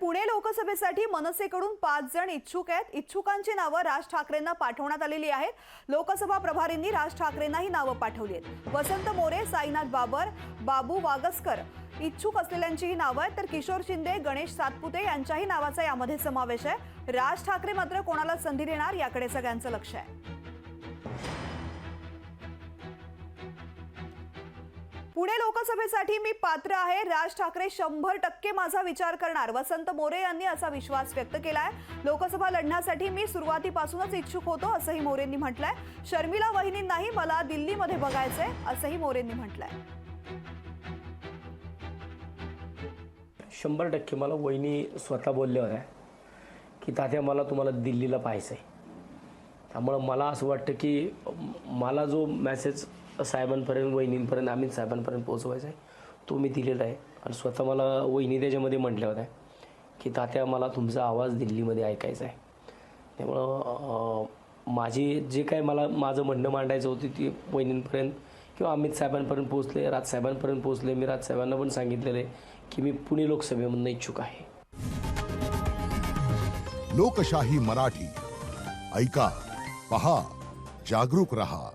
पुणे लोकसभेसाठी मनसेकडून 5 जण इच्छुक आहेत। इच्छुकांची नावं राज ठाकरेंना पाठवण्यात आलेली आहेत। लोकसभा प्रभारींनी राज ठाकरेंना ही नावं पाठवली आहेत। वसंत मोरे, साईनाथ बाबर, बाबू वागसकर इच्छुक असलेल्यांची ही नावं आहेत, तर किशोर शिंदे, गणेश सातपुते यांच्याही नावाचा यामध्ये समावेश आहे। राज ठाकरे मात्र कोणाला संधी देणार याकडे सगळ्यांचं लक्ष आहे। पुणे लोकसभेसाठी मी पात्र आहे। राज ठाकरे 100% माझा विचार करणार, वसंत मोरे यांनी असा विश्वास व्यक्त केलाय। लोकसभा लढण्यासाठी मी सुरुवातीपासूनच इच्छुक होतो असंही मोरेंनी म्हटलंय। शर्मिला वहिनींनाही मला दिल्लीमध्ये बघायचंय असंही मोरेंनी म्हटलंय। 100% मला वहिनी स्वतः बोलल्या होत्या की तात्या मला तुम्हाला दिल्लीला पाहायचं आहे। त्यामुळे मला असं वाटतं की मला जो मेसेज साहेबांपर्यंत, वहिनींपर्यंत, अमित साहेबांपर्यंत पोहोचवायचा आहे तो मी दिलेला आहे। आणि स्वतः मला वहिनी त्याच्यामध्ये म्हटल्या होत्या की तात्या मला तुमचा आवाज दिल्लीमध्ये ऐकायचा आहे। त्यामुळं माझी जे काय मला माझं म्हणणं मांडायचं होतं ती वहिनींपर्यंत किंवा अमित साहेबांपर्यंत पोहोचले, राजसाहेबांपर्यंत पोहोचले। मी राजसाहेबांना पण सांगितलेलं आहे की मी पुणे लोकसभेमधून इच्छुक आहे। लोकशाही मराठी ऐका, पहा, जागरूक रहा।